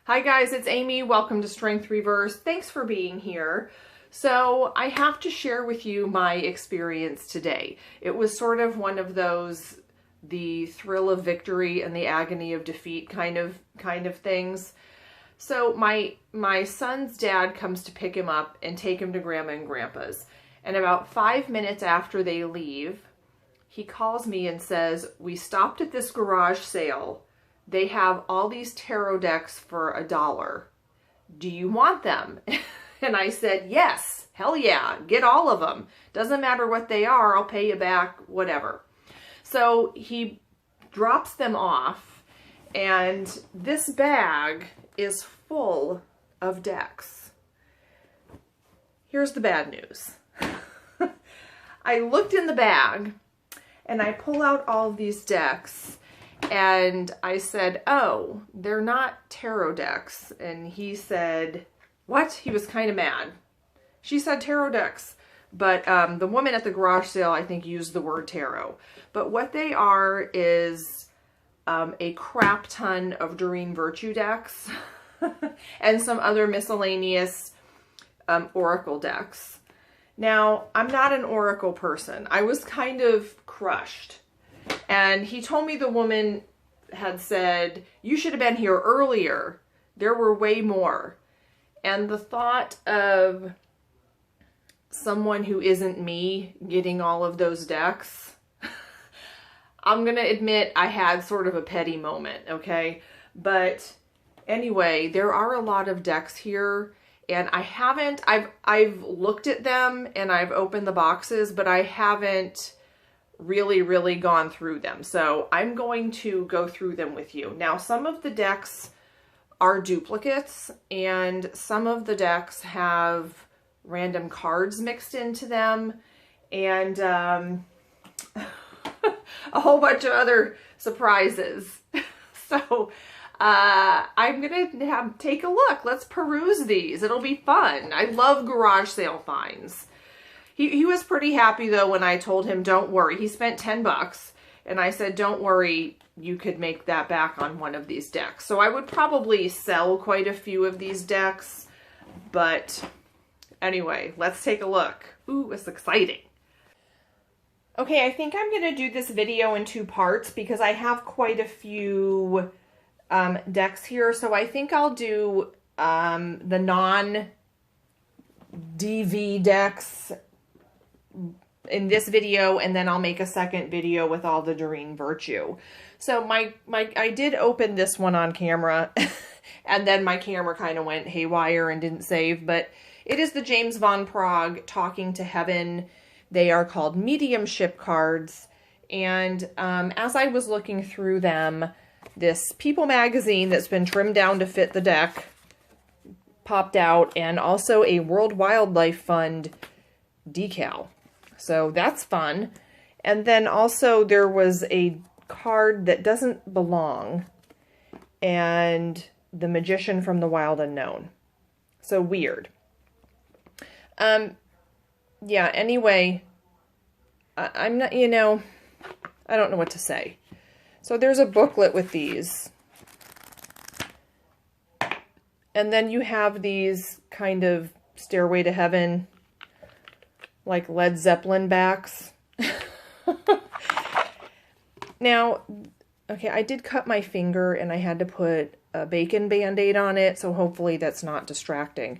Hi guys, it's Amy. Welcome to Strength Reverse. Thanks for being here. So I have to share with you my experience today. It was sort of one of those, the thrill of victory and the agony of defeat kind of things. So my son's dad comes to pick him up and take him to Grandma and Grandpa's. And about 5 minutes after they leave, he calls me and says, "We stopped at this garage sale. They have all these tarot decks for $1. Do you want them?" And I said, yes, hell yeah, get all of them. Doesn't matter what they are, I'll pay you back, whatever. So he drops them off, and this bag is full of decks. Here's the bad news. I looked in the bag, and I pull out all of these decks, and I said, "Oh, they're not tarot decks." And he said, "What?" He was kind of mad. She said tarot decks. But the woman at the garage sale, I think, used the word tarot. But what they are is a crap ton of Doreen Virtue decks and some other miscellaneous oracle decks. Now, I'm not an oracle person. I was kind of crushed. And he told me the woman had said, "You should have been here earlier. There were way more." And the thought of someone who isn't me getting all of those decks, I'm going to admit I had sort of a petty moment, okay? But anyway, there are a lot of decks here, and I've looked at them and I've opened the boxes, but I haven't really gone through them. So I'm going to go through them with you. Now, some of the decks are duplicates, and some of the decks have random cards mixed into them, and a whole bunch of other surprises. So I'm gonna take a look. Let's peruse these. It'll be fun. I love garage sale finds. He was pretty happy though when I told him, "Don't worry." He spent $10, and I said, "Don't worry, you could make that back on one of these decks." So I would probably sell quite a few of these decks, but anyway, let's take a look. Ooh, it's exciting. Okay, I think I'm going to do this video in 2 parts because I have quite a few decks here. So I think I'll do the non-DV decks in this video, and then I'll make a second video with all the Doreen Virtue. So I did open this one on camera, and then my camera kind of went haywire and didn't save, but it is the James Von Prague Talking to Heaven. They are called mediumship cards, and as I was looking through them, this People magazine that's been trimmed down to fit the deck popped out, and also a World Wildlife Fund decal. So that's fun. And then also there was a card that doesn't belong, and the Magician from the Wild Unknown. So weird. Yeah, anyway, I'm not, I don't know what to say. So there's a booklet with these. And then you have these kind of Stairway to Heaven, like Led Zeppelin backs. Now, okay, I did cut my finger and I had to put a bacon band-aid on it, so hopefully that's not distracting.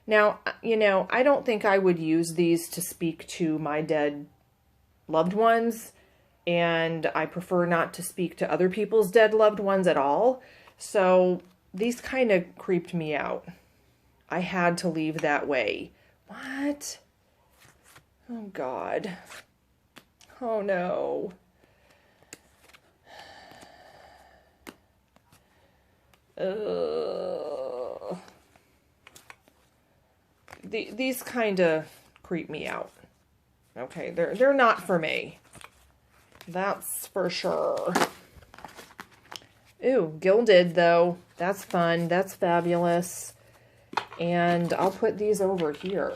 Now, I don't think I would use these to speak to my dead loved ones, and I prefer not to speak to other people's dead loved ones at all, so these kind of creeped me out. I had to leave that way. What? Oh, God. Oh, no. These kind of creep me out. Okay, they're not for me. That's for sure. Ooh, gilded though. That's fun. That's fabulous. And I'll put these over here.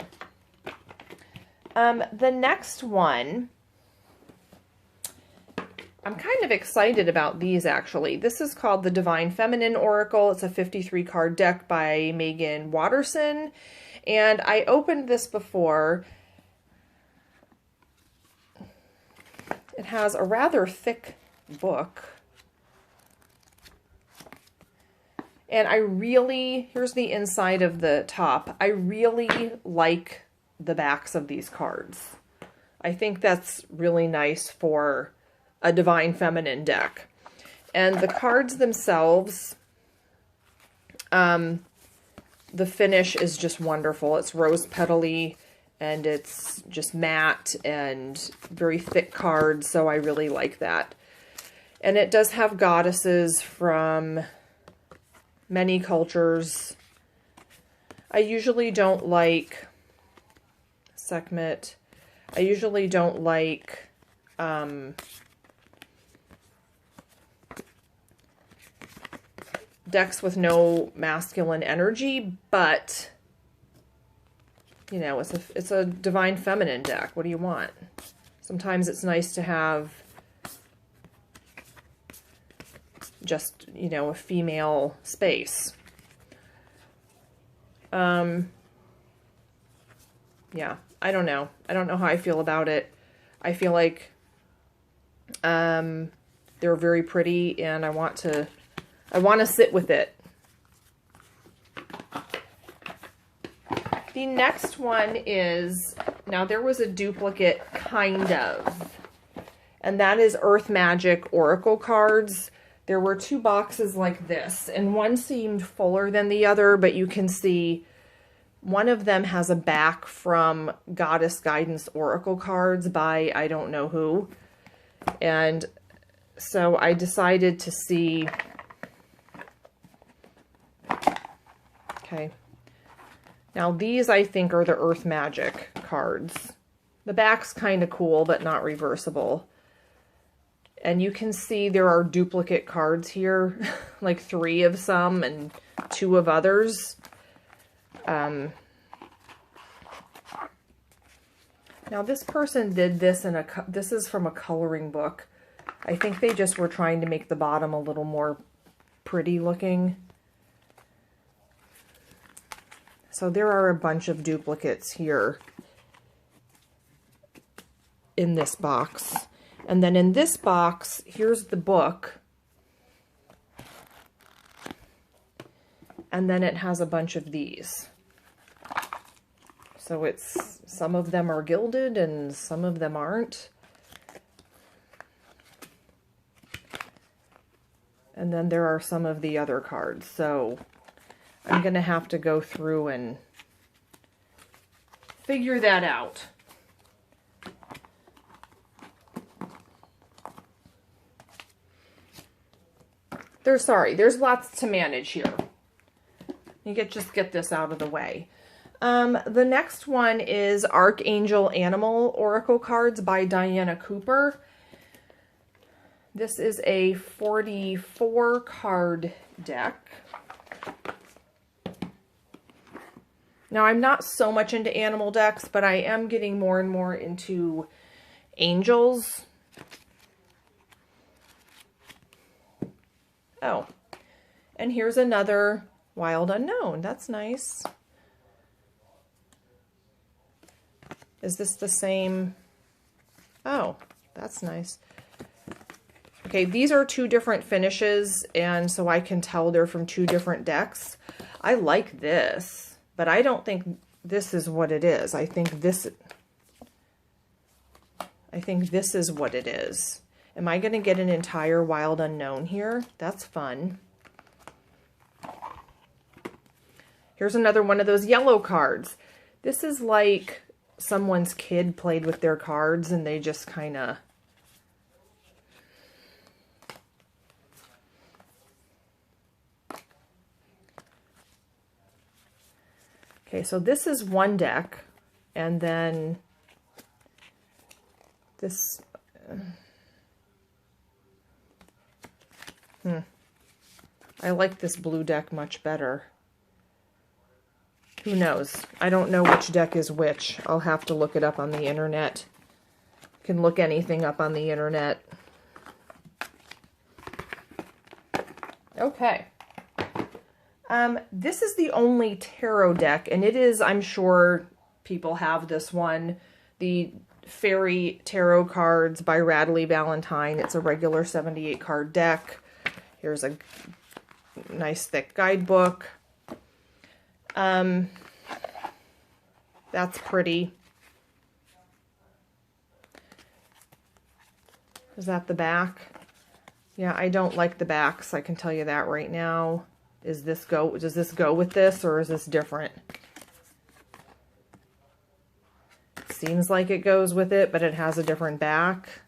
The next one I'm kind of excited about these actually. This is called the Divine Feminine Oracle. It's a 53 card deck by Megan Watterson. And I opened this before. It has a rather thick book. And I really, here's the inside of the top. I really like the backs of these cards. I think that's really nice for a Divine Feminine deck. And the cards themselves, the finish is just wonderful. It's rose petally and it's just matte and very thick cards, so I really like that. And it does have goddesses from many cultures. I usually don't like Sekhmet. I usually don't like decks with no masculine energy, but you know, it's a Divine Feminine deck. What do you want? Sometimes it's nice to have just, you know, a female space. Yeah, I don't know. I don't know how I feel about it. I feel like they're very pretty and I want to sit with it. The next one is, now there was a duplicate kind of, and that is Earth Magic Oracle cards. There were two boxes like this, and one seemed fuller than the other, but you can see one of them has a back from Goddess Guidance Oracle cards by I don't know who. And so I decided to see, okay, now these I think are the Earth Magic cards. The back's kind of cool, but not reversible. And you can see there are duplicate cards here, like 3 of some and 2 of others. Now this person did this in this is from a coloring book. I think they just were trying to make the bottom a little more pretty looking. So there are a bunch of duplicates here in this box. And then in this box, here's the book. And then it has a bunch of these. So it's, some of them are gilded and some of them aren't. And then there are some of the other cards. So I'm going to have to go through and figure that out. There's lots to manage here. Just get this out of the way. The next one is Archangel Animal Oracle cards by Diana Cooper. This is a 44 card deck. Now I'm not so much into animal decks, but I am getting more and more into angels. Oh, and here's another Wild Unknown. That's nice. Is this the same? Oh, that's nice. Okay, these are 2 different finishes, and so I can tell they're from 2 different decks. I like this, but I don't think this is what it is. I think this is what it is. Am I going to get an entire Wild Unknown here? That's fun. Here's another one of those yellow cards. This is like someone's kid played with their cards and they just kind of... Okay, so this is one deck, and then this... I like this blue deck much better. Who knows? I don't know which deck is which. I'll have to look it up on the internet. You can look anything up on the internet. Okay. This is the only tarot deck, and it is, I'm sure people have this one, the Fairy Tarot Cards by Radley Valentine. It's a regular 78 card deck. Here's a nice thick guidebook. That's pretty. Is that the back? Yeah, I don't like the backs. I can tell you that right now. Does this go with this, or is this different? Seems like it goes with it, but it has a different back.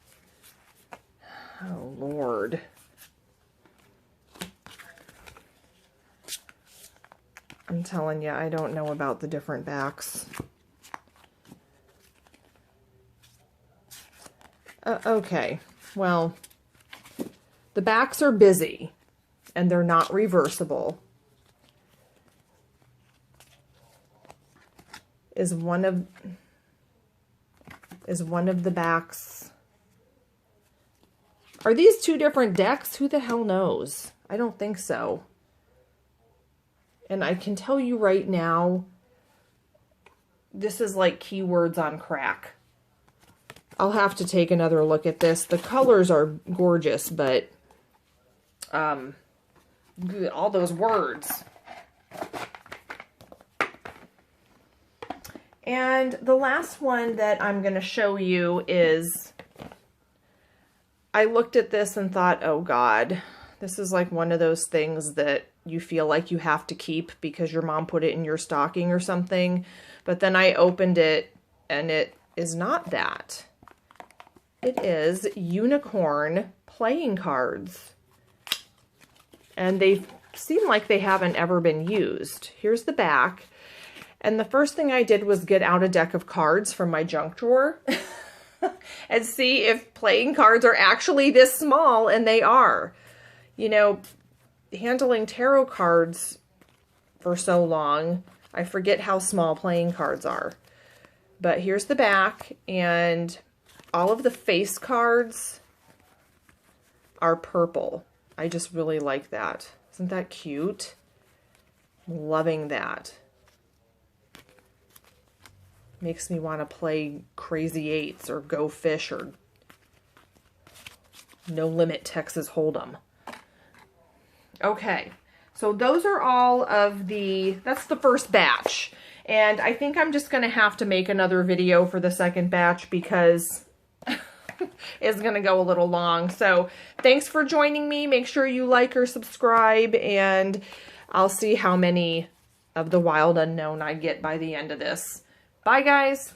Oh, Lord. I'm telling you, I don't know about the different backs. Okay, well, the backs are busy, and they're not reversible. Is one of the backs... Are these two different decks? Who the hell knows? I don't think so. And I can tell you right now, this is like keywords on crack. I'll have to take another look at this. The colors are gorgeous, but all those words. And the last one that I'm going to show you is, I looked at this and thought, oh God, this is like one of those things that you feel like you have to keep because your mom put it in your stocking or something. But then I opened it and it is not that. It is unicorn playing cards. And they seem like they haven't ever been used. Here's the back. And the first thing I did was get out a deck of cards from my junk drawer and see if playing cards are actually this small, and they are. You know, handling tarot cards for so long, I forget how small playing cards are. But here's the back, and all of the face cards are purple. I just really like that. Isn't that cute? Loving that. Makes me want to play Crazy Eights or Go Fish or No Limit Texas Hold'em. Okay, so those are all of that's the first batch. And I think I'm just going to have to make another video for the second batch because it's going to go a little long. So thanks for joining me. Make sure you like or subscribe, and I'll see how many of the Wild Unknown I get by the end of this. Bye, guys.